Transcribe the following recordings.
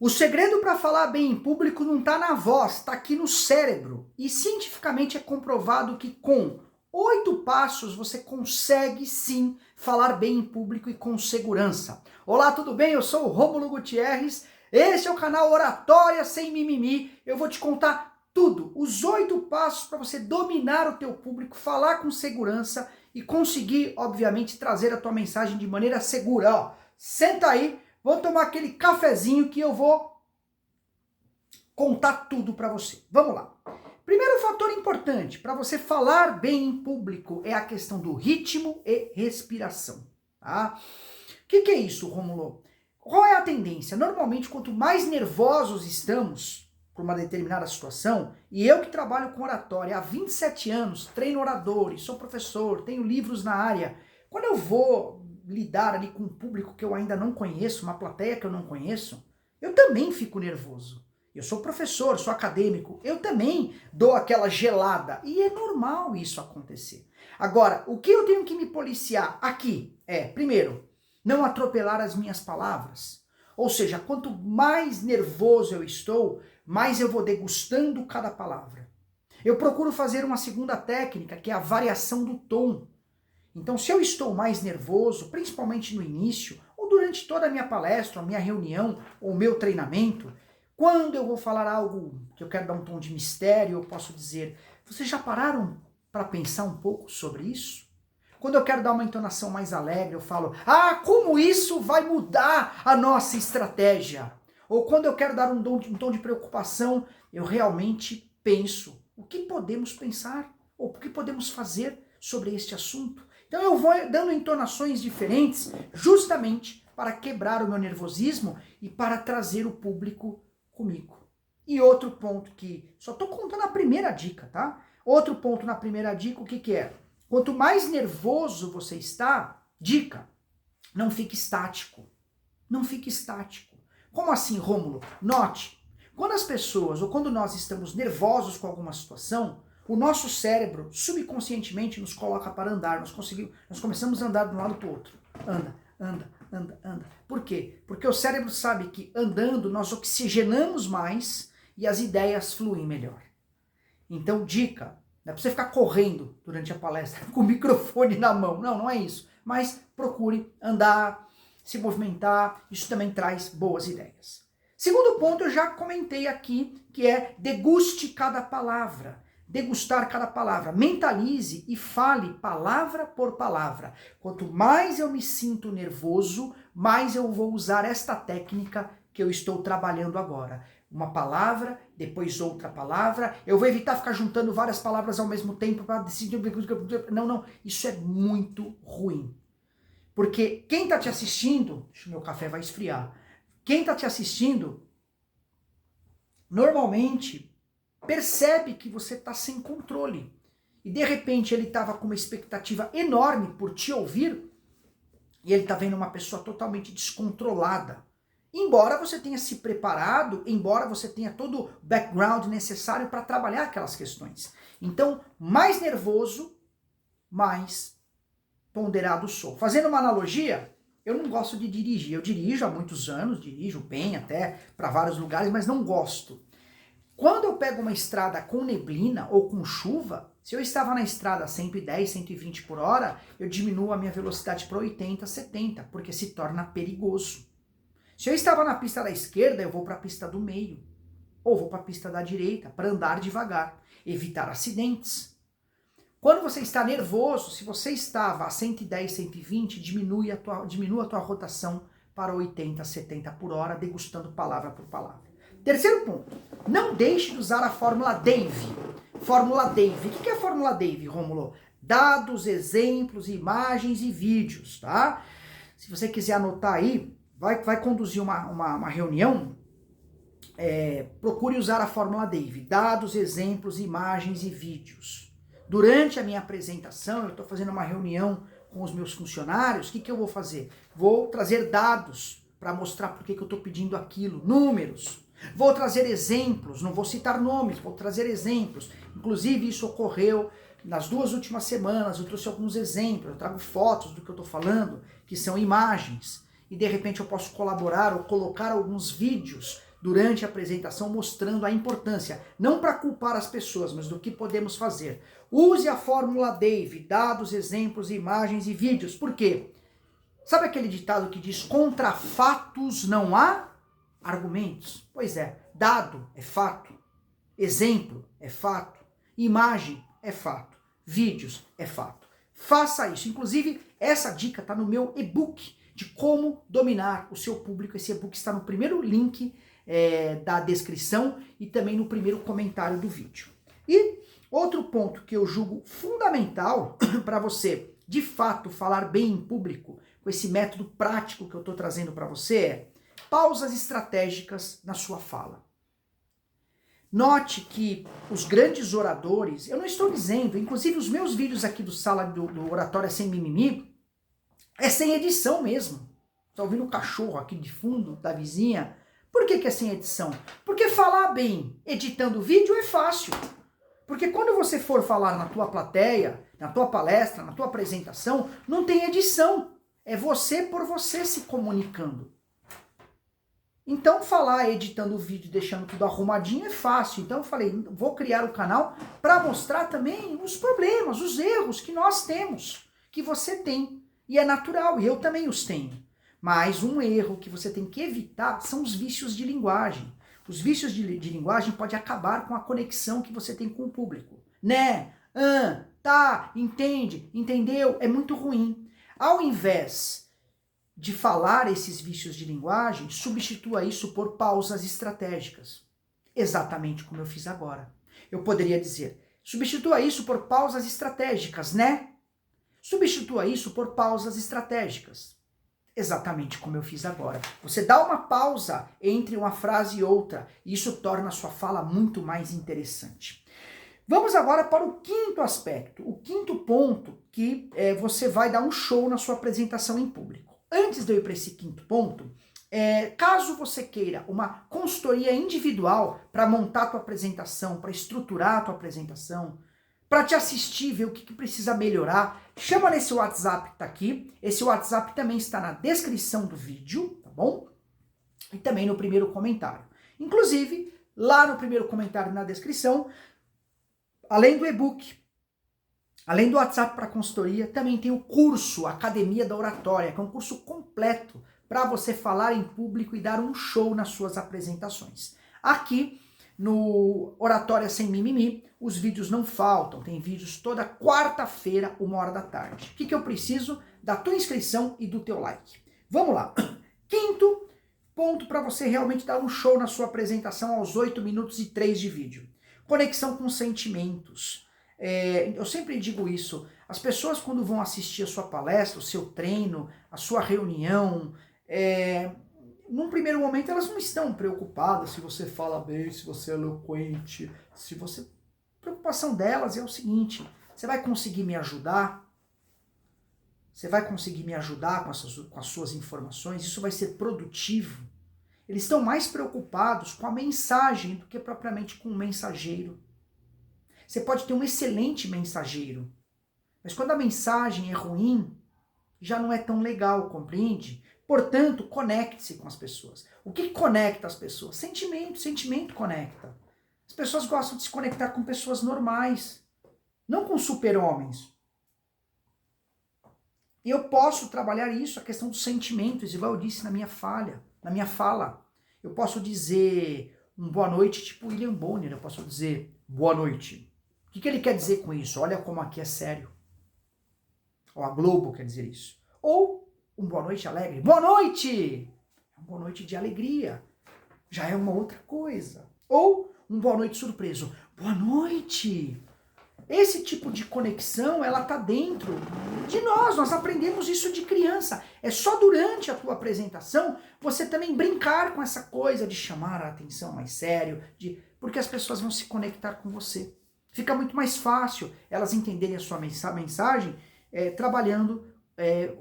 O segredo para falar bem em público não está na voz, está aqui no cérebro. E cientificamente é comprovado que com 8 passos você consegue sim falar bem em público e com segurança. Olá, tudo bem? Eu sou o Rômulo Gutierrez. Este é o canal Oratória Sem Mimimi. Eu vou te contar tudo, os 8 passos para você dominar o teu público, falar com segurança e conseguir, obviamente, trazer a tua mensagem de maneira segura. Ó, senta aí. Vamos tomar aquele cafezinho que eu vou contar tudo para você. Vamos lá. Primeiro fator importante para você falar bem em público é a questão do ritmo e respiração. Tá? O que é isso, Rômulo? Qual é a tendência? Normalmente, quanto mais nervosos estamos por uma determinada situação, e eu que trabalho com oratória há 27 anos, treino oradores, sou professor, tenho livros na área, quando eu vou lidar ali com um público que eu ainda não conheço, uma plateia que eu não conheço, eu também fico nervoso. Eu sou professor, sou acadêmico, eu também dou aquela gelada. E é normal isso acontecer. Agora, o que eu tenho que me policiar aqui é, primeiro, não atropelar as minhas palavras. Ou seja, quanto mais nervoso eu estou, mais eu vou degustando cada palavra. Eu procuro fazer uma segunda técnica, que é a variação do tom. Então, se eu estou mais nervoso, principalmente no início, ou durante toda a minha palestra, a minha reunião, ou o meu treinamento, quando eu vou falar algo que eu quero dar um tom de mistério, eu posso dizer, vocês já pararam para pensar um pouco sobre isso? Quando eu quero dar uma entonação mais alegre, eu falo, como isso vai mudar a nossa estratégia? Ou quando eu quero dar um tom de preocupação, eu realmente penso, o que podemos pensar? Ou o que podemos fazer sobre este assunto? Então eu vou dando entonações diferentes justamente para quebrar o meu nervosismo e para trazer o público comigo. E outro ponto que, só estou contando a primeira dica, tá? Outro ponto na primeira dica, o que é? Quanto mais nervoso você está, dica, não fique estático. Não fique estático. Como assim, Rômulo? Note, quando as pessoas ou quando nós estamos nervosos com alguma situação, o nosso cérebro subconscientemente nos coloca para andar. Nós começamos a andar de um lado para o outro. Anda. Por quê? Porque o cérebro sabe que andando nós oxigenamos mais e as ideias fluem melhor. Então, dica, não é para você ficar correndo durante a palestra com o microfone na mão. Não é isso. Mas procure andar, se movimentar. Isso também traz boas ideias. Segundo ponto, eu já comentei aqui, que é deguste cada palavra. Degustar cada palavra. Mentalize e fale palavra por palavra. Quanto mais eu me sinto nervoso, mais eu vou usar esta técnica que eu estou trabalhando agora. Uma palavra, depois outra palavra. Eu vou evitar ficar juntando várias palavras ao mesmo tempo para decidir. Não. Isso é muito ruim. Porque quem está te assistindo, deixa o meu café vai esfriar. Quem está te assistindo, normalmente percebe que você está sem controle. E de repente ele estava com uma expectativa enorme por te ouvir e ele está vendo uma pessoa totalmente descontrolada. Embora você tenha se preparado, embora você tenha todo o background necessário para trabalhar aquelas questões. Então, mais nervoso, mais ponderado sou. Fazendo uma analogia, eu não gosto de dirigir. Eu dirijo há muitos anos, dirijo bem até para vários lugares, mas não gosto. Quando eu pego uma estrada com neblina ou com chuva, se eu estava na estrada a 110, 120 por hora, eu diminuo a minha velocidade para 80, 70, porque se torna perigoso. Se eu estava na pista da esquerda, eu vou para a pista do meio, ou vou para a pista da direita, para andar devagar, evitar acidentes. Quando você está nervoso, se você estava a 110, 120, diminua a tua rotação para 80, 70 por hora, degustando palavra por palavra. Terceiro ponto, não deixe de usar a fórmula Dave. Fórmula Dave. O que é a fórmula Dave, Rômulo? Dados, exemplos, imagens e vídeos, tá? Se você quiser anotar aí, vai conduzir uma reunião, procure usar a fórmula Dave. Dados, exemplos, imagens e vídeos. Durante a minha apresentação, eu estou fazendo uma reunião com os meus funcionários, o que eu vou fazer? Vou trazer dados para mostrar por que eu estou pedindo aquilo, números. Vou trazer exemplos, não vou citar nomes, vou trazer exemplos. Inclusive, isso ocorreu nas 2 últimas semanas, eu trouxe alguns exemplos, eu trago fotos do que eu estou falando, que são imagens. E de repente eu posso colaborar ou colocar alguns vídeos durante a apresentação, mostrando a importância, não para culpar as pessoas, mas do que podemos fazer. Use a fórmula Dave, dados, exemplos, imagens e vídeos. Por quê? Sabe aquele ditado que diz, contra fatos não há argumentos? Pois é, dado é fato, exemplo é fato, imagem é fato, vídeos é fato. Faça isso. Inclusive, essa dica está no meu e-book de como dominar o seu público. Esse e-book está no primeiro link da descrição e também no primeiro comentário do vídeo. E outro ponto que eu julgo fundamental para você, de fato, falar bem em público, com esse método prático que eu estou trazendo para você, é pausas estratégicas na sua fala. Note que os grandes oradores, eu não estou dizendo, inclusive os meus vídeos aqui do Sala do Oratória Sem Mimimi, é sem edição mesmo. Está ouvindo o cachorro aqui de fundo da vizinha? Por que é sem edição? Porque falar bem editando vídeo é fácil. Porque quando você for falar na tua plateia, na tua palestra, na tua apresentação, não tem edição. É você por você se comunicando. Então falar editando o vídeo, deixando tudo arrumadinho é fácil. Então eu falei, vou criar o canal para mostrar também os problemas, os erros que nós temos, que você tem. E é natural, e eu também os tenho. Mas um erro que você tem que evitar são os vícios de linguagem. Os vícios de linguagem podem acabar com a conexão que você tem com o público. Né? Tá, entende, entendeu? É muito ruim. Ao invés de falar esses vícios de linguagem, substitua isso por pausas estratégicas. Exatamente como eu fiz agora. Eu poderia dizer, substitua isso por pausas estratégicas, né? Substitua isso por pausas estratégicas. Exatamente como eu fiz agora. Você dá uma pausa entre uma frase e outra, e isso torna a sua fala muito mais interessante. Vamos agora para o quinto aspecto, o quinto ponto que você vai dar um show na sua apresentação em público. Antes de eu ir para esse quinto ponto, caso você queira uma consultoria individual para montar a tua apresentação, para estruturar a tua apresentação, para te assistir, ver o que precisa melhorar, chama nesse WhatsApp que está aqui. Esse WhatsApp também está na descrição do vídeo, tá bom? E também no primeiro comentário. Inclusive, lá no primeiro comentário na descrição, além do e-book, além do WhatsApp para consultoria, também tem o curso Academia da Oratória, que é um curso completo para você falar em público e dar um show nas suas apresentações. Aqui no Oratória Sem Mimimi, os vídeos não faltam, tem vídeos toda quarta-feira, 13h. O que eu preciso? Da tua inscrição e do teu like. Vamos lá. Quinto ponto para você realmente dar um show na sua apresentação aos 8 minutos e 3 de vídeo. Conexão com sentimentos. Eu sempre digo isso, as pessoas quando vão assistir a sua palestra, o seu treino, a sua reunião, num primeiro momento elas não estão preocupadas se você fala bem, se você é eloquente, se você... A preocupação delas é o seguinte, você vai conseguir me ajudar? Você vai conseguir me ajudar com as suas informações? Isso vai ser produtivo? Eles estão mais preocupados com a mensagem do que propriamente com o mensageiro. Você pode ter um excelente mensageiro, mas quando a mensagem é ruim, já não é tão legal, compreende? Portanto, conecte-se com as pessoas. O que conecta as pessoas? Sentimento, sentimento conecta. As pessoas gostam de se conectar com pessoas normais, não com super-homens. E eu posso trabalhar isso, a questão dos sentimentos, igual eu disse na minha fala. Eu posso dizer um boa noite, tipo William Bonner, eu posso dizer boa noite. O que ele quer dizer com isso? Olha como aqui é sério. Ou a Globo quer dizer isso. Ou um boa noite alegre. Boa noite! Uma boa noite de alegria. Já é uma outra coisa. Ou um boa noite surpreso. Boa noite! Esse tipo de conexão, ela tá dentro de nós aprendemos isso de criança. É só durante a tua apresentação você também brincar com essa coisa de chamar a atenção mais sério, porque as pessoas vão se conectar com você. Fica muito mais fácil elas entenderem a sua mensagem trabalhando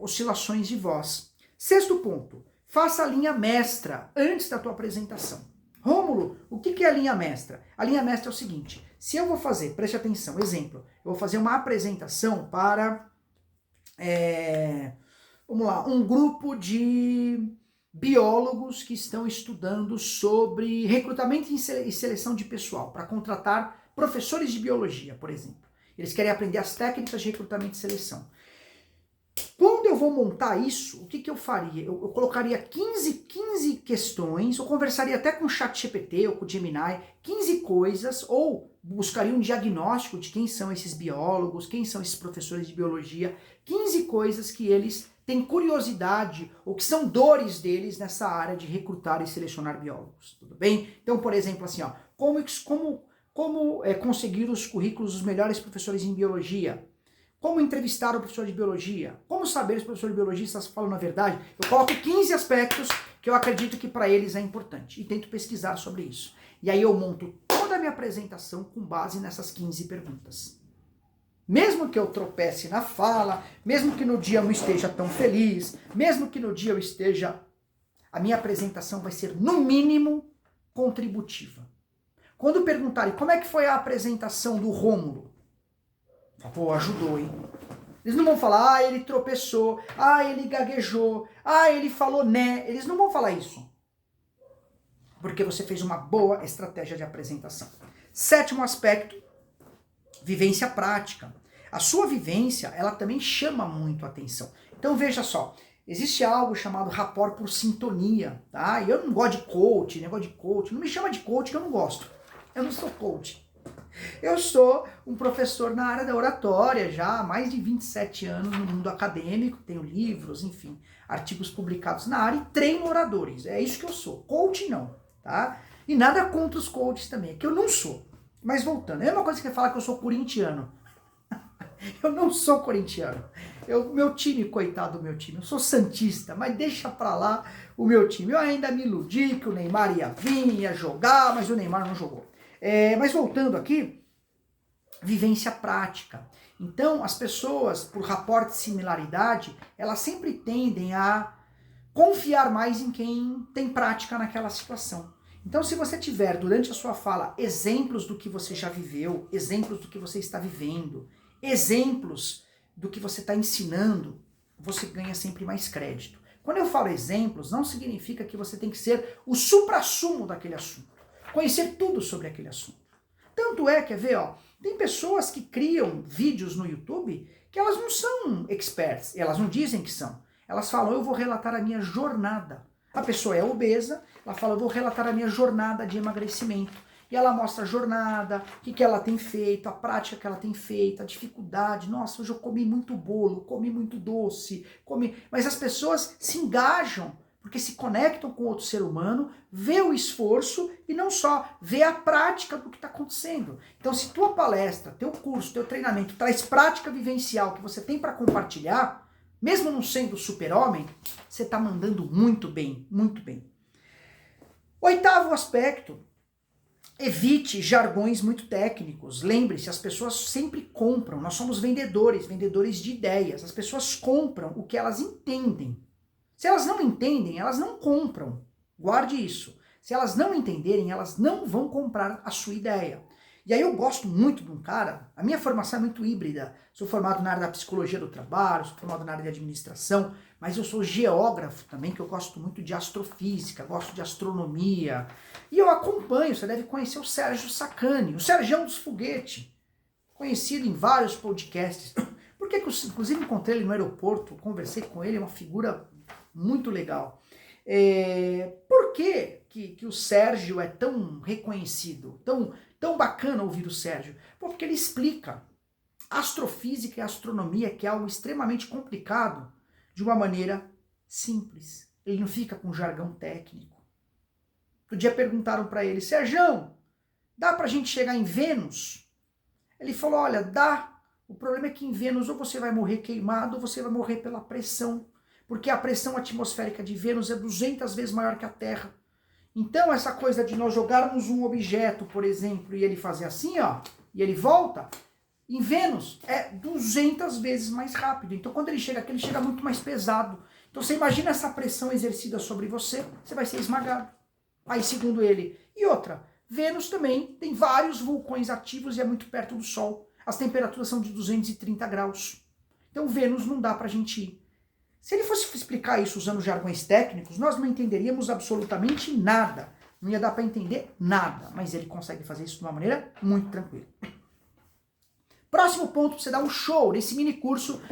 oscilações de voz. Sexto ponto, faça a linha mestra antes da tua apresentação. Rômulo, o que é a linha mestra? A linha mestra é o seguinte, se eu vou fazer, preste atenção, exemplo, eu vou fazer uma apresentação para, vamos lá, um grupo de biólogos que estão estudando sobre recrutamento e seleção de pessoal, para contratar professores de biologia, por exemplo. Eles querem aprender as técnicas de recrutamento e seleção. Quando eu vou montar isso, o que eu faria? Eu colocaria 15 questões, eu conversaria até com o ChatGPT ou com o Gemini, 15 coisas, ou buscaria um diagnóstico de quem são esses biólogos, quem são esses professores de biologia, 15 coisas que eles têm curiosidade ou que são dores deles nessa área de recrutar e selecionar biólogos, tudo bem? Então, por exemplo, assim, ó, como conseguir os currículos dos melhores professores em biologia? Como entrevistar o professor de biologia? Como saber se o professor de biologia está falando a verdade? Eu coloco 15 aspectos que eu acredito que para eles é importante e tento pesquisar sobre isso. E aí eu monto toda a minha apresentação com base nessas 15 perguntas. Mesmo que eu tropece na fala, mesmo que no dia eu não esteja tão feliz, mesmo que no dia eu esteja... A minha apresentação vai ser, no mínimo, contributiva. Quando perguntarem como é que foi a apresentação do Rômulo, pô, ajudou, hein? Eles não vão falar, ele tropeçou, ele gaguejou, ele falou né. Eles não vão falar isso. Porque você fez uma boa estratégia de apresentação. 7º aspecto, vivência prática. A sua vivência, ela também chama muito a atenção. Então veja só, existe algo chamado rapport por sintonia, tá? E eu não gosto de coach, negócio de coach, não me chama de coach que eu não gosto. Eu não sou coach. Eu sou um professor na área da oratória já há mais de 27 anos no mundo acadêmico, tenho livros, enfim, artigos publicados na área e treino oradores. É isso que eu sou. Coach não, tá? E nada contra os coaches também, é que eu não sou. Mas voltando, é uma coisa que você fala que eu sou corintiano. Eu não sou corintiano. Meu time, coitado do meu time, eu sou santista, mas deixa pra lá o meu time. Eu ainda me iludi que o Neymar ia vir, ia jogar, mas o Neymar não jogou. Mas voltando aqui, vivência prática. Então, as pessoas, por rapport de similaridade, elas sempre tendem a confiar mais em quem tem prática naquela situação. Então, se você tiver, durante a sua fala, exemplos do que você já viveu, exemplos do que você está vivendo, exemplos do que você está ensinando, você ganha sempre mais crédito. Quando eu falo exemplos, não significa que você tem que ser o suprassumo daquele assunto. Conhecer tudo sobre aquele assunto. Tanto é, quer ver, ó, tem pessoas que criam vídeos no YouTube que elas não são experts, elas não dizem que são. Elas falam, eu vou relatar a minha jornada. A pessoa é obesa, ela fala, eu vou relatar a minha jornada de emagrecimento. E ela mostra a jornada, o que ela tem feito, a prática que ela tem feito, a dificuldade. Nossa, hoje eu comi muito bolo, comi muito doce, comi... Mas as pessoas se engajam, porque se conectam com outro ser humano, vê o esforço e não só, vê a prática do que está acontecendo. Então, se tua palestra, teu curso, teu treinamento traz prática vivencial que você tem para compartilhar, mesmo não sendo super-homem, você está mandando muito bem, muito bem. 8º aspecto, evite jargões muito técnicos. Lembre-se, as pessoas sempre compram, nós somos vendedores de ideias. As pessoas compram o que elas entendem. Se elas não entendem, elas não compram. Guarde isso. Se elas não entenderem, elas não vão comprar a sua ideia. E aí eu gosto muito de um cara, a minha formação é muito híbrida. Sou formado na área da psicologia do trabalho, sou formado na área de administração, mas eu sou geógrafo também, que eu gosto muito de astrofísica, gosto de astronomia. E eu acompanho, você deve conhecer o Sérgio Sacani, o Sergião dos Foguete, conhecido em vários podcasts. Porque inclusive encontrei ele no aeroporto, conversei com ele, é uma figura muito legal. Por que o Sérgio é tão reconhecido, tão bacana ouvir o Sérgio? Porque ele explica astrofísica e astronomia, que é algo extremamente complicado, de uma maneira simples. Ele não fica com jargão técnico. Outro dia perguntaram para ele, Sérgio, dá pra gente chegar em Vênus? Ele falou, olha, dá. O problema é que em Vênus ou você vai morrer queimado ou você vai morrer pela pressão. Porque a pressão atmosférica de Vênus é 200 vezes maior que a Terra. Então essa coisa de nós jogarmos um objeto, por exemplo, e ele fazer assim, ó, e ele volta, em Vênus é 200 vezes mais rápido. Então quando ele chega aqui, ele chega muito mais pesado. Então você imagina essa pressão exercida sobre você, você vai ser esmagado. Aí segundo ele. E outra, Vênus também tem vários vulcões ativos e é muito perto do Sol. As temperaturas são de 230 graus. Então Vênus não dá pra gente ir. Se ele fosse explicar isso usando jargões técnicos, nós não entenderíamos absolutamente nada. Não ia dar para entender nada, mas ele consegue fazer isso de uma maneira muito tranquila. Próximo ponto, você dá um show nesse mini curso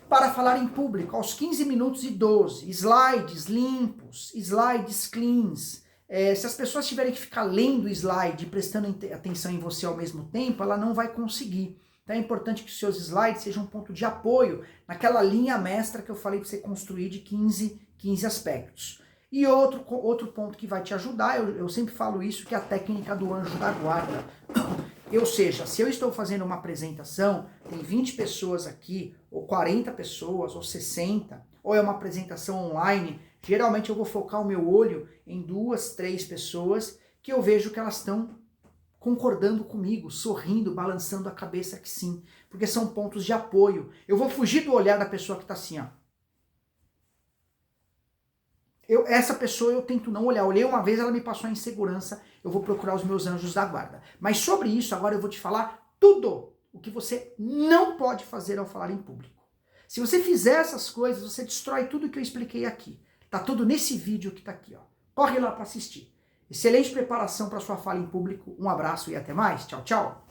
para falar em público, aos 15 minutos e 12. Slides limpos, slides cleans. Se as pessoas tiverem que ficar lendo o slide e prestando atenção em você ao mesmo tempo, ela não vai conseguir. Então é importante que os seus slides sejam um ponto de apoio naquela linha mestra que eu falei para você construir de 15 aspectos. E outro ponto que vai te ajudar, eu sempre falo isso, que é a técnica do anjo da guarda. Ou seja, se eu estou fazendo uma apresentação, tem 20 pessoas aqui, ou 40 pessoas, ou 60, ou é uma apresentação online, geralmente eu vou focar o meu olho em 2, 3 pessoas que eu vejo que elas estão concordando comigo, sorrindo, balançando a cabeça que sim, porque são pontos de apoio. Eu vou fugir do olhar da pessoa que está assim, ó. Essa pessoa eu tento não olhar. Olhei uma vez, ela me passou a insegurança, eu vou procurar os meus anjos da guarda. Mas sobre isso, agora eu vou te falar tudo o que você não pode fazer ao falar em público. Se você fizer essas coisas, você destrói tudo que eu expliquei aqui. Tá tudo nesse vídeo que tá aqui, ó. Corre lá para assistir. Excelente preparação para sua fala em público. Um abraço e até mais. Tchau, tchau.